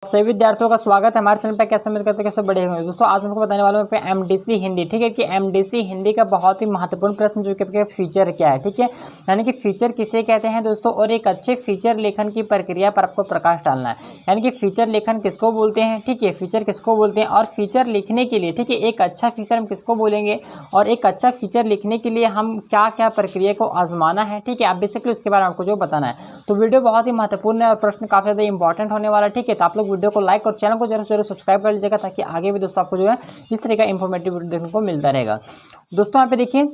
सभी विद्यार्थियों का स्वागत है हमारे चैनल पे। कैसे मिलकर तो कैसे बढ़े हुए दोस्तों, आज मैं आपको बताने वाला हूँ पे एमडीसी हिंदी। ठीक है कि एमडीसी हिंदी का बहुत ही महत्वपूर्ण प्रश्न जो कि फीचर क्या है। ठीक है, यानी कि फीचर किसे कहते हैं दोस्तों, और एक अच्छे फीचर लेखन की प्रक्रिया पर आपको प्रकाश डालना है। यानी कि फीचर लेखन किसको बोलते हैं, ठीक है, फीचर किसको बोलते हैं, और फीचर लिखने के लिए, ठीक है, एक अच्छा फीचर हम किसको बोलेंगे, और एक अच्छा फीचर लिखने के लिए हम क्या क्या प्रक्रिया को आजमाना है। ठीक है, आप बेसिकली उसके बारे में आपको जो बताना है। तो वीडियो बहुत ही महत्वपूर्ण है और प्रश्न काफी ज्यादा इंपॉर्टेंट होने वाला है। ठीक है, तो आप लोग वीडियो को लाइक और चैनल को जरूर जरूर सब्सक्राइब कर लीजिएगा, ताकि आगे भी दोस्तों आपको जो है इस तरह का इंफॉर्मेटिव वीडियो देखने को मिलता रहेगा। दोस्तों यहाँ पे देखिए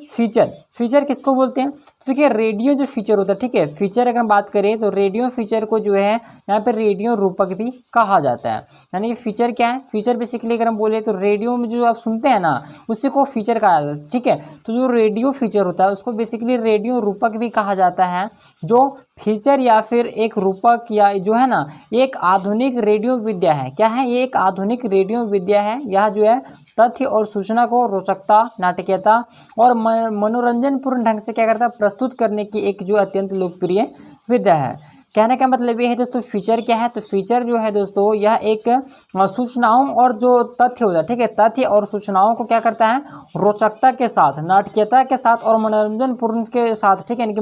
फीचर किसको बोलते हैं। तो देखिए रेडियो जो फीचर होता है, ठीक है, फीचर अगर हम बात करें तो रेडियो फीचर को जो है यहाँ पे रेडियो रूपक भी कहा जाता है। यानी कि फीचर क्या है, फीचर बेसिकली अगर हम बोले तो रेडियो में जो आप सुनते हैं ना उसी को फीचर कहा जाता है। ठीक है, तो जो रेडियो फीचर होता है उसको बेसिकली रेडियो रूपक भी कहा जाता है। जो फीचर या फिर एक रूपक या जो है ना एक आधुनिक रेडियो विद्या है। क्या है ये, एक आधुनिक रेडियो विद्या है। यह जो है तथ्य और सूचना को रोचकता, नाटकीयता और मनोरंजनपूर्ण ढंग से क्या करता है, प्रस्तुत करने की एक जो अत्यंत लोकप्रिय विद्या है। कहने का मतलब ये है दोस्तों फीचर क्या है, तो फीचर जो है दोस्तों यह एक सूचनाओं और जो तथ्य होता है, ठीक है, तथ्य और सूचनाओं को क्या करता है, रोचकता के साथ, नाटकीयता के साथ और मनोरंजनपूर्ण के साथ, ठीक है, यानी कि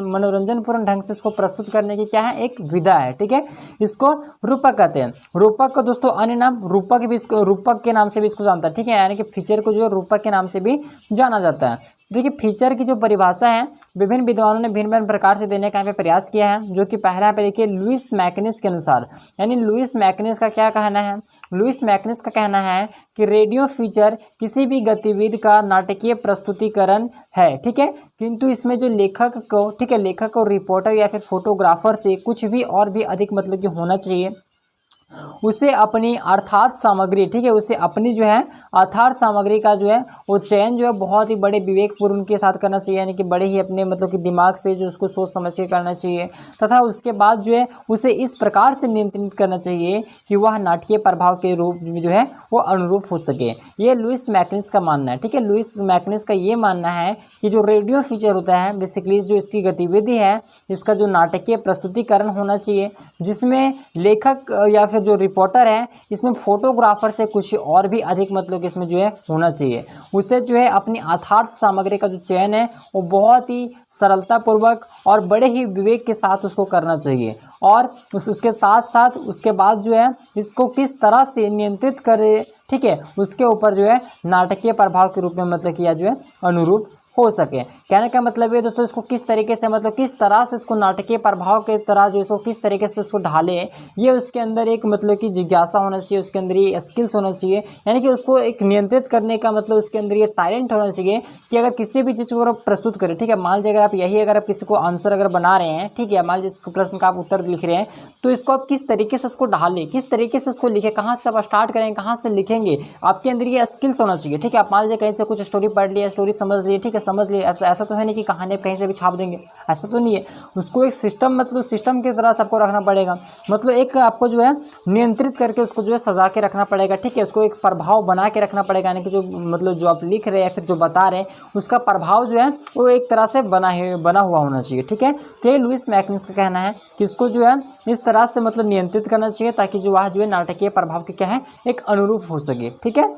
मनोरंजनपूर्ण ढंग से इसको प्रस्तुत करने की क्या है, एक विधा है। ठीक है, इसको रूपक कहते हैं। रूपक को दोस्तों अन्य नाम रूपक भी, इसको रूपक के नाम से भी इसको जानता है। ठीक है, यानी कि फीचर को जो रूपक के नाम से भी जाना जाता है। देखिए फीचर की जो परिभाषा है विभिन्न विद्वानों ने भिन्न भिन्न प्रकार से देने का यहाँ पे प्रयास किया है। जो कि पहला पे देखिए लुईस मैकनिस के अनुसार, यानी लुईस मैकनिस का क्या कहना है, लुईस मैकनिस का कहना है कि रेडियो फीचर किसी भी गतिविधि का नाटकीय प्रस्तुतिकरण है। ठीक है, किंतु इसमें जो लेखक को, ठीक है, लेखक को रिपोर्टर या फिर फोटोग्राफर से कुछ भी और भी अधिक मतलब कि होना चाहिए। उसे अपनी अर्थात सामग्री, ठीक है, उसे अपनी जो है अर्थात सामग्री का जो है वो चयन जो है बहुत ही बड़े विवेकपूर्ण के साथ करना चाहिए। यानी कि बड़े ही अपने मतलब कि दिमाग से जो उसको सोच समझ के करना चाहिए, तथा उसके बाद जो है उसे इस प्रकार से नियंत्रित करना चाहिए कि वह नाटकीय प्रभाव के रूप में जो है वो अनुरूप हो सके। ये लुईस मैकनिस का मानना है। ठीक है, लुईस मैकनिस का ये मानना है कि जो रेडियो फीचर होता है बेसिकली जो इसकी गतिविधि है, इसका जो नाटकीय प्रस्तुतिकरण होना चाहिए, जिसमें लेखक या फिर जो रिपोर्टर है इसमें फोटोग्राफर से कुछ और भी अधिक मतलब कि इसमें जो है होना चाहिए। उसे जो है अपनी यथार्थ सामग्री का जो चयन है वो बहुत ही सरलता पूर्वक और बड़े ही विवेक के साथ उसको करना चाहिए। और उसके साथ साथ उसके बाद जो है इसको किस तरह से नियंत्रित करे, ठीक है, उसके ऊपर जो है नाटकीय प्रभाव के रूप में मतलब किया जो है अनुरूप हो सके। कहने का मतलब ये दोस्तों इसको किस तरीके से मतलब किस तरह से इसको नाटकीय प्रभाव के तरह जो इसको किस तरीके से उसको ढाले, ये उसके अंदर एक मतलब कि जिज्ञासा होना चाहिए, उसके अंदर ये स्किल्स होना चाहिए। यानी कि उसको एक नियंत्रित करने का मतलब उसके अंदर ये टैलेंट होना चाहिए कि अगर किसी भी चीज़ को अगर प्रस्तुत करें, ठीक है, मान लीजिए अगर आप यही अगर आप किसी को आंसर अगर बना रहे हैं, ठीक है, मान लीजिए इस प्रश्न का आप उत्तर लिख रहे हैं, तो इसको आप किस तरीके से उसको ढालें, किस तरीके से उसको लिखें, कहाँ से आप स्टार्ट करेंगे, कहाँ से लिखेंगे, आपके अंदर ये स्किल्स होना चाहिए। ठीक है, आप मान लीजिए कहीं से कुछ स्टोरी पढ़ लिया, स्टोरी समझ लिए, ठीक है, समझ लिए, ऐसा तो है नहीं कि कहानी कहीं से भी छाप देंगे, ऐसा तो नहीं है। उसको एक सिस्टम मतलब सिस्टम की तरह सबको रखना पड़ेगा, मतलब एक आपको जो है नियंत्रित करके उसको जो है सजा के रखना पड़ेगा। ठीक है, उसको एक प्रभाव बना के रखना पड़ेगा, यानी कि जो मतलब जो आप लिख रहे हैं या फिर जो बता रहे हैं उसका प्रभाव जो है वो एक तरह से बना हुआ होना चाहिए। ठीक है, तो ये लुईस मैकनिस का कहना है कि इसको जो है इस तरह से मतलब नियंत्रित करना चाहिए ताकि जो वह जो है नाटकीय प्रभाव के क्या है एक अनुरूप हो सके। ठीक है,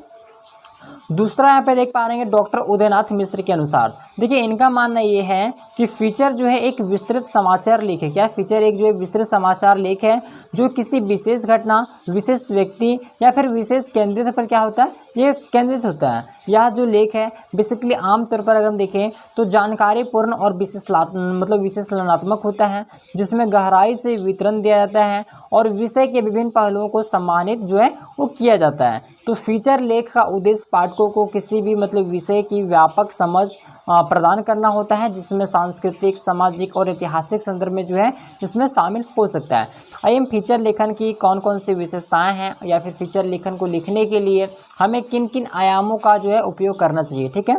दूसरा यहाँ पे देख पा रहे हैं डॉक्टर उदयनाथ मिश्र के अनुसार, देखिए इनका मानना ये है कि फीचर जो है एक विस्तृत समाचार लेख है। क्या फीचर एक जो है विस्तृत समाचार लेख है जो किसी विशेष घटना, विशेष व्यक्ति या फिर विशेष केंद्रित पर क्या होता है, ये केंद्रित होता है। यह जो लेख है बेसिकली आमतौर पर अगर हम देखें तो जानकारी पूर्ण और विश्लेषणात्मक होता है, जिसमें गहराई से विवरण दिया जाता है और विषय के विभिन्न पहलुओं को सम्मानित जो है वो किया जाता है। तो फीचर लेख का उद्देश्य पाठकों को किसी भी मतलब विषय की व्यापक समझ प्रदान करना होता है, जिसमें सांस्कृतिक, सामाजिक और ऐतिहासिक संदर्भ में जो है इसमें शामिल हो सकता है। आइए फीचर लेखन की कौन कौन सी विशेषताएं हैं या फिर फीचर लेखन को लिखने के लिए हमें किन किन आयामों का जो है उपयोग करना चाहिए। ठीक है,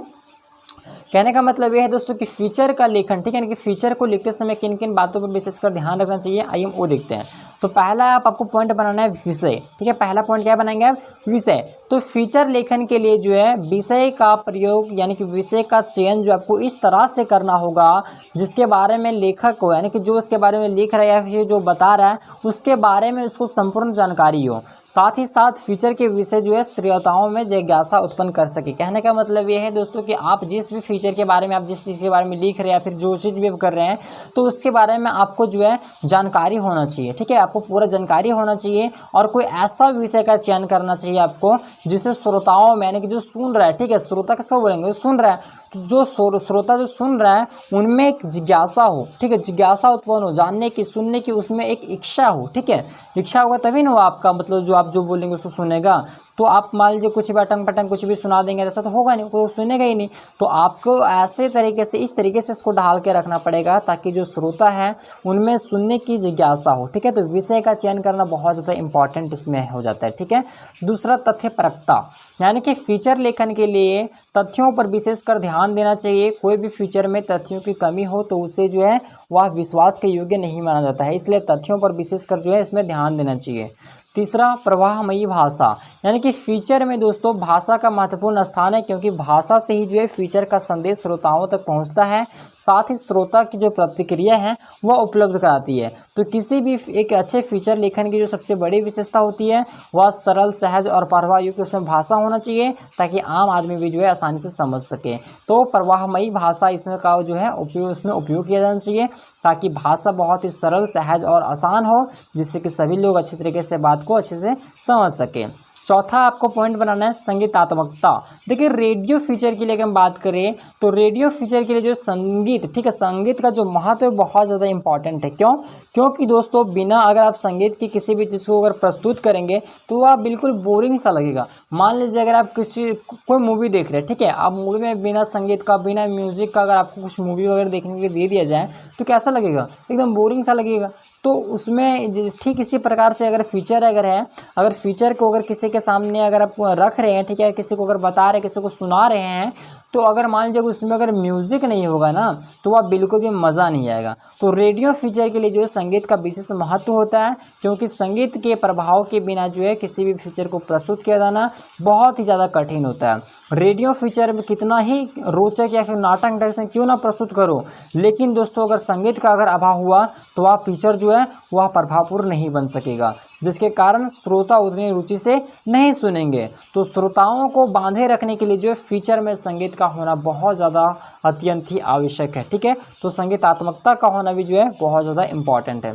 कहने का मतलब यह है दोस्तों कि फीचर का लेखन, ठीक है, कि फीचर को लिखते समय किन किन बातों पर विशेषकर ध्यान रखना चाहिए, आइए वो देखते हैं। तो पहला आपको पॉइंट बनाना है विषय, ठीक है। पहला पॉइंट क्या बनाएंगे आप, विषय। तो फीचर लेखन के लिए जो है विषय का प्रयोग यानी कि विषय का चयन जो आपको इस तरह से करना होगा जिसके बारे में लेखक को यानी कि जो उसके बारे में लिख रहा है या फिर जो बता रहा है उसके बारे में उसको संपूर्ण जानकारी हो। साथ ही साथ फीचर के विषय जो है श्रोताओं में जिज्ञासा उत्पन्न कर सके। कहने का मतलब ये है दोस्तों कि आप जिस भी फीचर के बारे में, आप जिस चीज़ के बारे में लिख रहे हैं या फिर जो चीज़ भी कर रहे हैं तो उसके बारे में आपको जो है जानकारी होना चाहिए, ठीक है। आपको पूरा जानकारी होना चाहिए और कोई ऐसा विषय का चयन करना चाहिए आपको जिसे श्रोताओं में यानी कि जो सुन रहा है, ठीक है, श्रोता किसको बोलेंगे, जो सुन रहा है, तो जो श्रोता जो सुन रहा है उनमें एक जिज्ञासा हो, ठीक है, जिज्ञासा उत्पन्न हो, जानने की, सुनने की, उसमें एक इच्छा हो, ठीक है। इच्छा होगा तभी ना वो आपका मतलब जो आप जो बोलेंगे उसको सुनेगा। तो आप मान लीजिए कुछ भी अटंग पटंग कुछ भी सुना देंगे ऐसा तो होगा नहीं, कोई सुनेगा ही नहीं। तो आपको ऐसे तरीके से इस तरीके से इसको ढाल के रखना पड़ेगा ताकि जो श्रोता है उनमें सुनने की जिज्ञासा हो, ठीक है। तो विषय का चयन करना बहुत ज़्यादा इंपॉर्टेंट इसमें हो जाता है, ठीक है। दूसरा तथ्यपरकता, यानी कि फीचर लेखन के लिए तथ्यों पर विशेषकर ध्यान देना चाहिए। कोई भी फीचर में तथ्यों की कमी हो तो उसे जो है वह विश्वास के योग्य नहीं माना जाता है, इसलिए तथ्यों पर विशेषकर जो है इसमें ध्यान देना चाहिए। तीसरा प्रवाहमयी भाषा, यानी कि फीचर में दोस्तों भाषा का महत्वपूर्ण स्थान है क्योंकि भाषा से ही जो है फीचर का संदेश श्रोताओं तक पहुंचता है। साथ ही श्रोता की जो प्रतिक्रिया है वह उपलब्ध कराती है। तो किसी भी एक अच्छे फीचर लेखन की जो सबसे बड़ी विशेषता होती है वह सरल, सहज और प्रभावयुक्त उसमें भाषा होना चाहिए ताकि आम आदमी भी जो है आसानी से समझ सके। तो प्रवाहमयी भाषा इसमें का जो है उसमें उपयोग किया जाना चाहिए ताकि भाषा बहुत ही सरल, सहज और आसान हो जिससे कि सभी लोग अच्छी तरीके से बात को अच्छे से समझ सके। चौथा आपको पॉइंट बनाना है संगीतात्मकता। देखिए रेडियो फीचर के लिए अगर हम बात करें तो रेडियो फीचर के लिए जो संगीत, ठीक है, संगीत का जो महत्व है बहुत ज़्यादा इंपॉर्टेंट है। क्यों? क्योंकि दोस्तों बिना अगर आप संगीत की किसी भी चीज़ को अगर प्रस्तुत करेंगे तो वह बिल्कुल बोरिंग सा लगेगा। मान लीजिए अगर आप कोई मूवी देख रहे हैं, ठीक है, आप मूवी में बिना संगीत का, बिना म्यूजिक का अगर आपको कुछ मूवी वगैरह देखने के लिए दे दिया जाए तो कैसा लगेगा, एकदम बोरिंग सा लगेगा। तो उसमें ठीक इसी प्रकार से अगर फीचर अगर फीचर को अगर किसी के सामने अगर आप रख रहे हैं, ठीक है, किसी को अगर बता रहे हैं, किसी को सुना रहे हैं तो अगर मान लीजिए उसमें अगर म्यूज़िक नहीं होगा ना तो वह बिल्कुल भी मज़ा नहीं आएगा। तो रेडियो फीचर के लिए जो है संगीत का विशेष महत्व होता है क्योंकि संगीत के प्रभाव के बिना जो है किसी भी फीचर को प्रस्तुत किया जाना बहुत ही ज़्यादा कठिन होता है। रेडियो फीचर में कितना ही रोचक या फिर नाटक ढंग से क्यों ना प्रस्तुत करो, लेकिन दोस्तों अगर संगीत का अगर अभाव हुआ तो वह फीचर जो है वह प्रभावपूर्ण नहीं बन सकेगा, जिसके कारण श्रोता उतनी रुचि से नहीं सुनेंगे। तो श्रोताओं को बांधे रखने के लिए जो फीचर में संगीत का होना बहुत ज़्यादा अत्यंत ही आवश्यक है, ठीक है। तो संगीतात्मकता का होना भी जो है बहुत ज़्यादा इम्पॉर्टेंट है।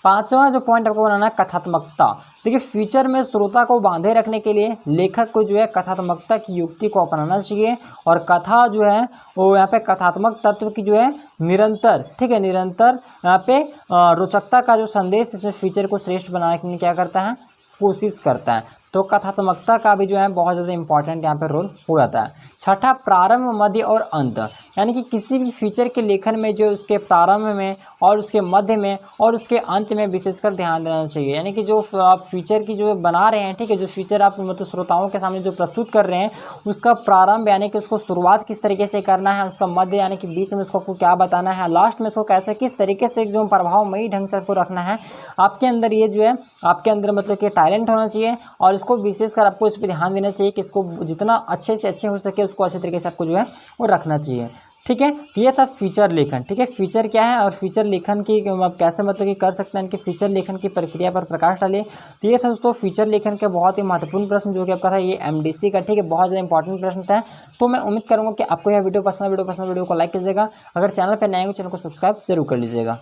पांचवा जो पॉइंट आपको बनाना है कथात्मकता। देखिए फीचर में श्रोता को बांधे रखने के लिए लेखक को जो है कथात्मकता की युक्ति को अपनाना चाहिए और कथा जो है वो यहाँ पे कथात्मक तत्व की जो है निरंतर, ठीक है, निरंतर यहाँ पे रोचकता का जो संदेश इसमें फीचर को श्रेष्ठ बनाने के लिए क्या करता है, कोशिश करता है। तो कथात्मकता का भी जो है बहुत ज़्यादा इंपॉर्टेंट यहाँ पे रोल हो जाता है। छठा प्रारंभ, मध्य और अंत, यानी कि किसी भी फीचर के लेखन में जो उसके प्रारंभ में और उसके मध्य में और उसके अंत में विशेषकर ध्यान देना चाहिए। यानी कि जो आप फीचर की जो बना रहे हैं, ठीक है, जो फीचर आप मतलब श्रोताओं के सामने जो प्रस्तुत कर रहे हैं उसका प्रारंभ यानी कि उसको शुरुआत किस तरीके से करना है, उसका मध्य यानी कि बीच में उसको आपको क्या बताना है, लास्ट में उसको कैसे किस तरीके से जो प्रभावमयी ढंग से आपको रखना है। आपके अंदर ये जो है आपके अंदर मतलब कि टैलेंट होना चाहिए और इसको विशेषकर आपको इस पर ध्यान देना चाहिए कि इसको जितना अच्छे से अच्छे हो सके उसको अच्छे तरीके से आपको जो है वो रखना चाहिए, ठीक है। ये था फीचर लेखन, ठीक है। फीचर क्या है और फीचर लेखन की आप कैसे मतलब कि कर सकते हैं कि फीचर लेखन की प्रक्रिया पर प्रकाश डालें। तो ये था दोस्तों फीचर लेखन के बहुत ही महत्वपूर्ण प्रश्न जो कि आपका था ये MDC का, ठीक है, बहुत ज़्यादा इंपॉर्टेंट प्रश्न था। तो मैं उम्मीद करूँगा कि आपको यह वीडियो पसंद है। वीडियो को लाइक कीजिएगा। अगर चैनल पर नए हो चैनल को सब्सक्राइब जरूर कर लीजिएगा।